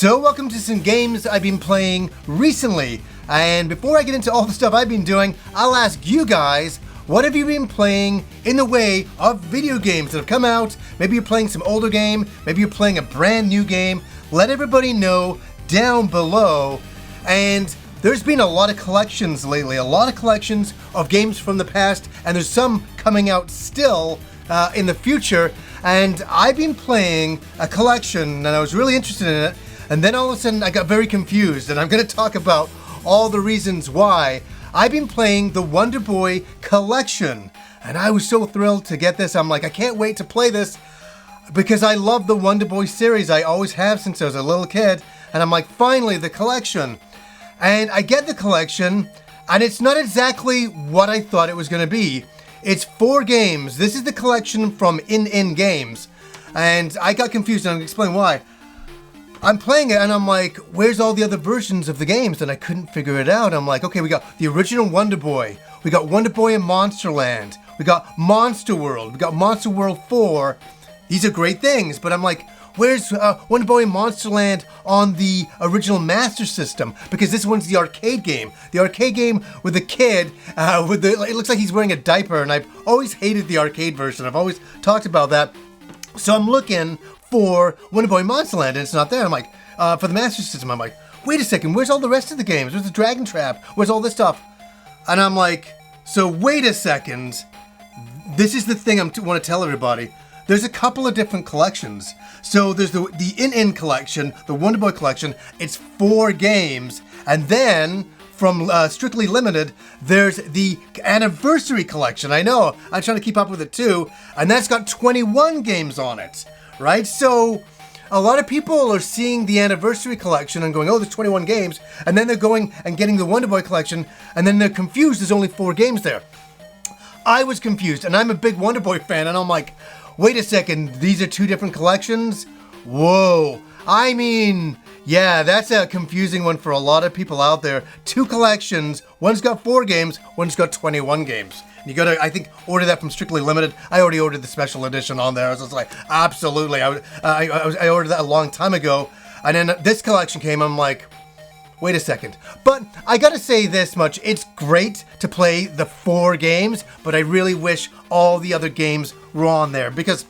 So welcome to some games I've been playing recently. And before I get into all the stuff I've been doing, I'll ask you guys, what have you been playing in the way of video games that have come out? Maybe you're playing some older game, maybe you're playing a brand new game. Let everybody know down below. And there's been a lot of collections lately, a lot of collections of games from the past, and there's some coming out still in the future. And I've been playing a collection and I was really interested in it. And then all of a sudden I got very confused, and I'm going to talk about all the reasons why. I've been playing the Wonderboy collection, and I was so thrilled to get this. I'm like, I can't wait to play this because I love the Wonderboy series. I always have since I was a little kid, and I'm like, finally, the collection. And I get the collection, and it's not exactly what I thought it was going to be. It's 4 games. This is the collection from In Games, and I got confused, and I'm going to explain why. I'm playing it and I'm like, where's all the other versions of the games? And I couldn't figure it out. I'm like, okay, we got the original Wonderboy. We got Wonderboy in Monsterland. We got Monster World. We got Monster World 4. These are great things, but I'm like, where's Wonderboy in Monsterland on the original Master System? Because this one's the arcade game. The arcade game with the kid, it looks like he's wearing a diaper, and I've always hated the arcade version. I've always talked about that. So I'm looking for Wonderboy Monsterland, and it's not there. I'm like, for the Master System, I'm like, wait a second, where's all the rest of the games? Where's the Dragon Trap? Where's all this stuff? And I'm like, so wait a second. This is the thing I want to tell everybody. There's a couple of different collections. So there's the In collection, the Wonderboy collection. It's 4 games. And then from Strictly Limited, there's the Anniversary collection. I know, I'm trying to keep up with it too. And that's got 21 games on it. Right? So a lot of people are seeing the Anniversary collection and going, oh, there's 21 games. And then they're going and getting the Wonderboy collection. And then they're confused. There's only 4 games there. I was confused. And I'm a big Wonderboy fan. And I'm like, wait a second. These are 2 different collections? Whoa. I mean, yeah, that's a confusing one for a lot of people out there. 2 collections. One's got 4 games. One's got 21 games. You gotta, I think, order that from Strictly Limited. I already ordered the special edition on there. I was just like, absolutely. I ordered that a long time ago. And then this collection came, I'm like, wait a second. But I gotta say this much. It's great to play the 4 games, but I really wish all the other games were on there, because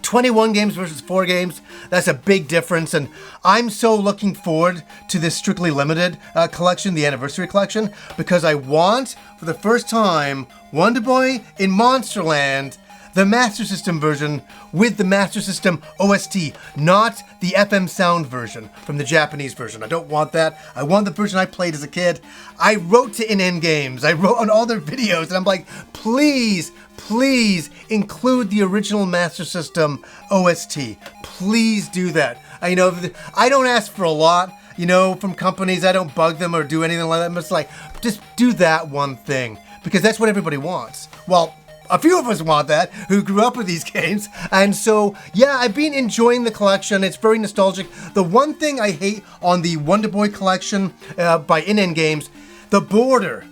21 games versus 4 games, that's a big difference, and I'm so looking forward to this Strictly Limited collection, the Anniversary collection, because I want, for the first time, Wonderboy in Monsterland, the Master System version with the Master System OST, not the FM sound version from the Japanese version. I don't want that. I want the version I played as a kid. I wrote to In Games. I wrote on all their videos, and I'm like, please, please include the original Master System OST. Please do that. I don't ask for a lot, from companies. I don't bug them or do anything like that. I'm just like, just do that one thing, because that's what everybody wants. Well, a few of us want that, who grew up with these games. And so, yeah, I've been enjoying the collection. It's very nostalgic. The one thing I hate on the Wonderboy collection by In Games, the border.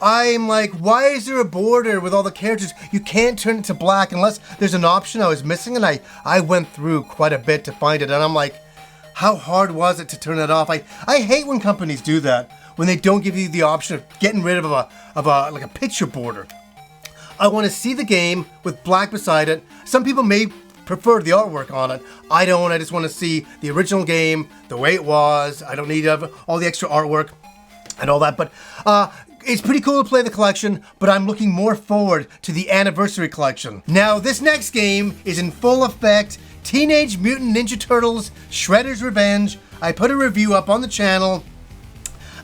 I'm like, why is there a border with all the characters? You can't turn it to black unless there's an option I was missing. And I went through quite a bit to find it. And I'm like, how hard was it to turn it off? I hate when companies do that, when they don't give you the option of getting rid of a picture border. I want to see the game with black beside it. Some people may prefer the artwork on it. I don't. I just want to see the original game the way it was. I don't need all the extra artwork and all that. But it's pretty cool to play the collection, but I'm looking more forward to the Anniversary collection. Now, this next game is in full effect. Teenage Mutant Ninja Turtles Shredder's Revenge. I put a review up on the channel.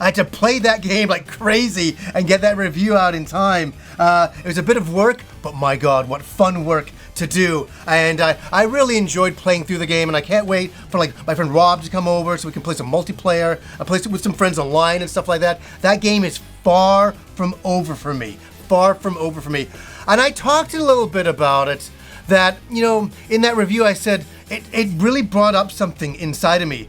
I had to play that game like crazy and get that review out in time. It was a bit of work, but my God, what fun work to do. And I really enjoyed playing through the game, and I can't wait for my friend Rob to come over so we can play some multiplayer. I played it with some friends online and stuff like that. That game is far from over for me. Far from over for me. And I talked a little bit about it, that, in that review I said, it really brought up something inside of me.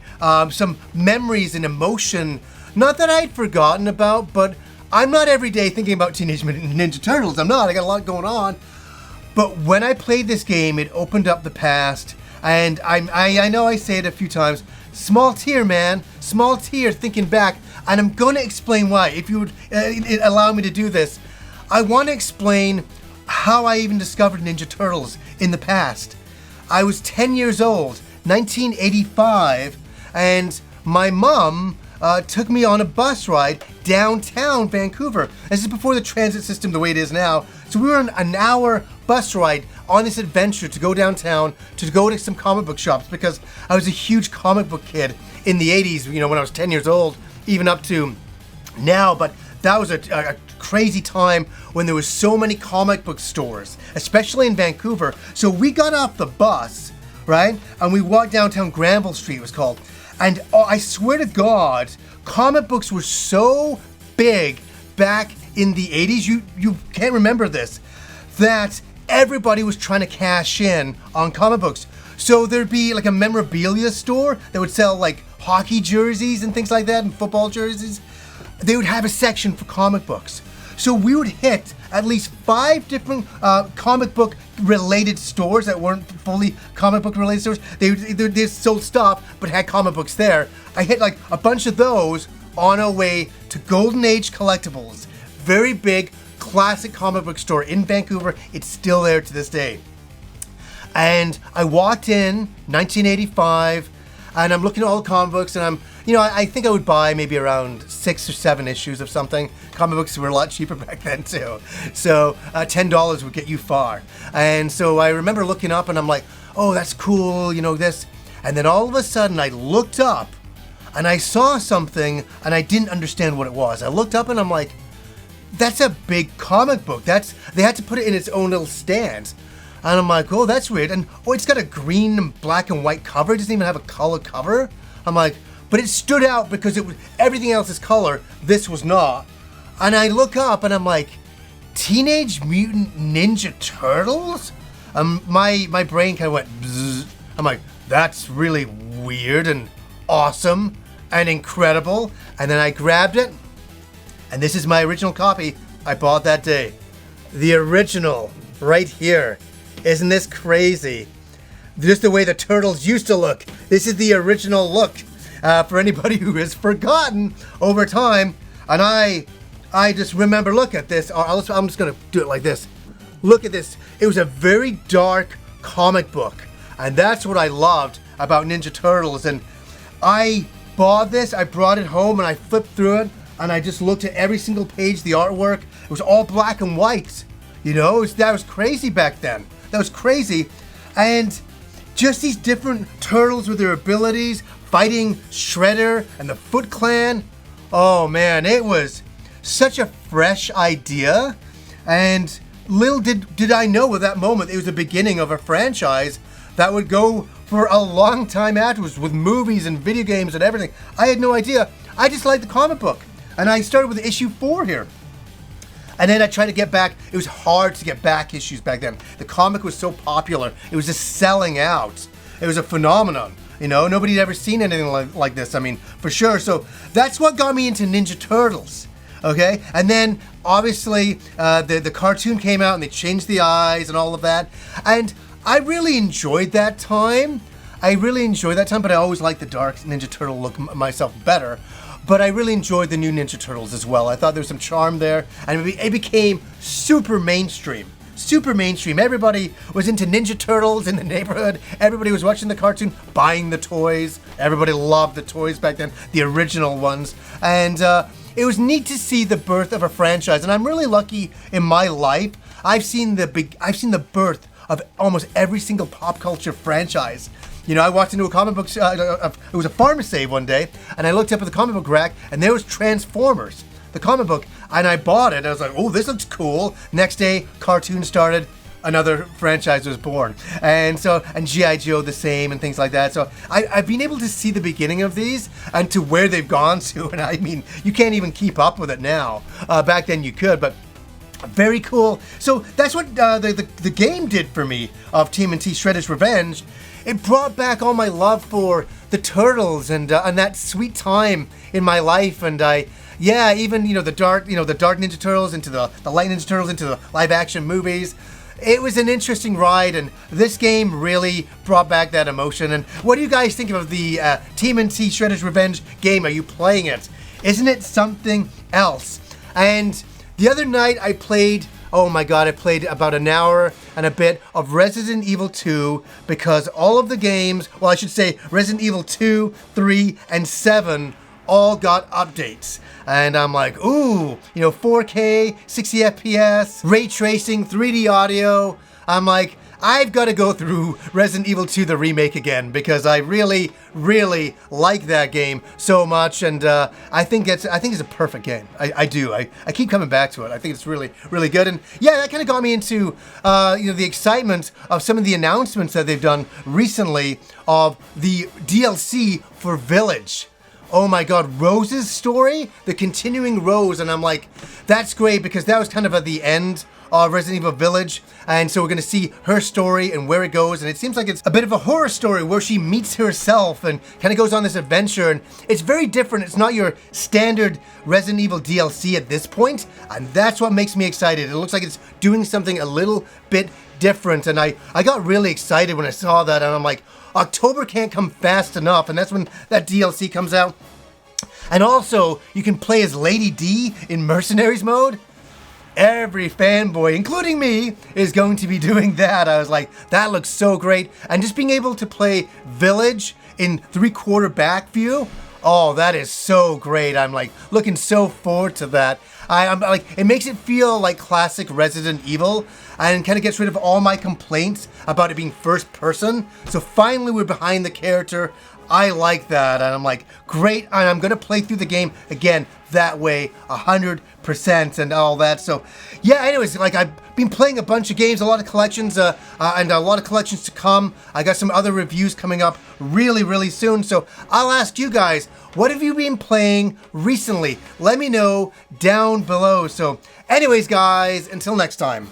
Some memories and emotion. Not that I'd forgotten about, but I'm not every day thinking about Teenage Mutant Ninja Turtles. I'm not. I got a lot going on. But when I played this game, it opened up the past. And I know I say it a few times, small tear, man. Small tear thinking back. And I'm going to explain why. If you would allow me to do this, I want to explain how I even discovered Ninja Turtles in the past. I was 10 years old, 1985, and my mom took me on a bus ride downtown Vancouver. This is before the transit system the way it is now. So we were on an hour bus ride on this adventure to go downtown to go to some comic book shops because I was a huge comic book kid in the 80s, when I was 10 years old, even up to now. But that was a crazy time when there was so many comic book stores, especially in Vancouver. So we got off the bus, right? And we walked downtown Granville Street, it was called. And I swear to God, comic books were so big back in the 80s, you can't remember this, that everybody was trying to cash in on comic books. So there'd be like a memorabilia store that would sell like hockey jerseys and things like that and football jerseys. They would have a section for comic books. So we would hit at least 5 different comic book related stores that weren't fully comic book related stores. They sold stuff but had comic books there. I hit like a bunch of those on our way to Golden Age Collectibles. Very big classic comic book store in Vancouver. It's still there to this day. And I walked in 1985 and I'm looking at all the comic books and I'm, I think I would buy maybe around 6 or 7 issues of something. Comic books were a lot cheaper back then too. So $10 would get you far. And so I remember looking up and I'm like, oh, that's cool, this. And then all of a sudden I looked up and I saw something and I didn't understand what it was. I looked up and I'm like, that's a big comic book. They had to put it in its own little stand. And I'm like, oh, that's weird. And it's got a green and black and white cover. It doesn't even have a color cover. I'm like, but it stood out because everything else is color. This was not. And I look up and I'm like, Teenage Mutant Ninja Turtles? My brain kind of went bzzz. I'm like, that's really weird and awesome and incredible. And then I grabbed it. And this is my original copy I bought that day. The original right here. Isn't this crazy? Just the way the turtles used to look. This is the original look for anybody who has forgotten over time. And I just remember, look at this. I'm just going to do it like this. Look at this. It was a very dark comic book. And that's what I loved about Ninja Turtles. And I bought this. I brought it home and I flipped through it. And I just looked at every single page, the artwork. It was all black and white. That was crazy back then. That was crazy. And just these different turtles with their abilities, fighting Shredder and the Foot Clan. Oh man, it was such a fresh idea. And little did I know at that moment it was the beginning of a franchise that would go for a long time afterwards with movies and video games and everything. I had no idea. I just liked the comic book. And I started with issue 4 here. And then I tried to get back. It was hard to get back issues back then. The comic was so popular. It was just selling out. It was a phenomenon. Nobody had ever seen anything like this. I mean, for sure. So that's what got me into Ninja Turtles. Okay? And then, obviously, the cartoon came out and they changed the eyes and all of that. And I really enjoyed that time. But I always liked the dark Ninja Turtle look myself better. But I really enjoyed the new Ninja Turtles as well. I thought there was some charm there. And it became super mainstream. Super mainstream. Everybody was into Ninja Turtles in the neighborhood. Everybody was watching the cartoon, buying the toys. Everybody loved the toys back then, the original ones. And it was neat to see the birth of a franchise. And I'm really lucky in my life. I've seen the birth of almost every single pop culture franchise. I walked into a comic book, it was a pharmacy one day, and I looked up at the comic book rack, and there was Transformers, the comic book, and I bought it. I was like, oh, this looks cool. Next day, cartoon started, another franchise was born. And G.I. Joe the same, and things like that. So I've been able to see the beginning of these, and to where they've gone to, and I mean, you can't even keep up with it now. Back then you could, but very cool. So that's what the game did for me of TMNT Shredder's Revenge. It brought back all my love for the Turtles and that sweet time in my life. And even the dark Ninja Turtles into the light Ninja Turtles into the live action movies. it was an interesting ride, and this game really brought back that emotion. And what do you guys think of the TMNT Shredder's Revenge game? Are you playing it? Isn't it something else? And the other night I played, oh my god, I played about an hour and a bit of Resident Evil 2 because all of the games, well, I should say Resident Evil 2, 3, and 7 all got updates. And I'm like, ooh, you know, 4K, 60 FPS, ray tracing, 3D audio. I'm like, I've got to go through Resident Evil 2, the remake again, because I really, really like that game so much, and I think it's a perfect game. I do. I keep coming back to it. I think it's really, really good, and yeah, that kind of got me into you know, the excitement of some of the announcements that they've done recently of the DLC for Village. Oh my god, Rose's story, the continuing Rose, and I'm like, that's great because that was kind of at the end of Resident Evil Village, and so we're going to see her story and where it goes, and it seems like it's a bit of a horror story where she meets herself and kind of goes on this adventure, and it's very different. It's not your standard Resident Evil DLC at this point, and that's what makes me excited. It looks like it's doing something a little bit different, and I got really excited when I saw that, and I'm like, October can't come fast enough, and that's when that DLC comes out. And also, you can play as Lady D in Mercenaries mode. Every fanboy, including me, is going to be doing that. I was like, that looks so great. And just being able to play Village in 3/4 back view, oh, that is so great. I'm like looking so forward to that. I'm like, it makes it feel like classic Resident Evil and kind of gets rid of all my complaints about it being first person. So finally we're behind the character. I like that, and I'm like, great, and I'm gonna play through the game again that way 100% and all that. So yeah, anyways, like I've been playing a bunch of games, a lot of collections, and a lot of collections to come. I got some other reviews coming up really, really soon. So I'll ask you guys, what have you been playing recently? Let me know down below. So anyways, guys, until next time.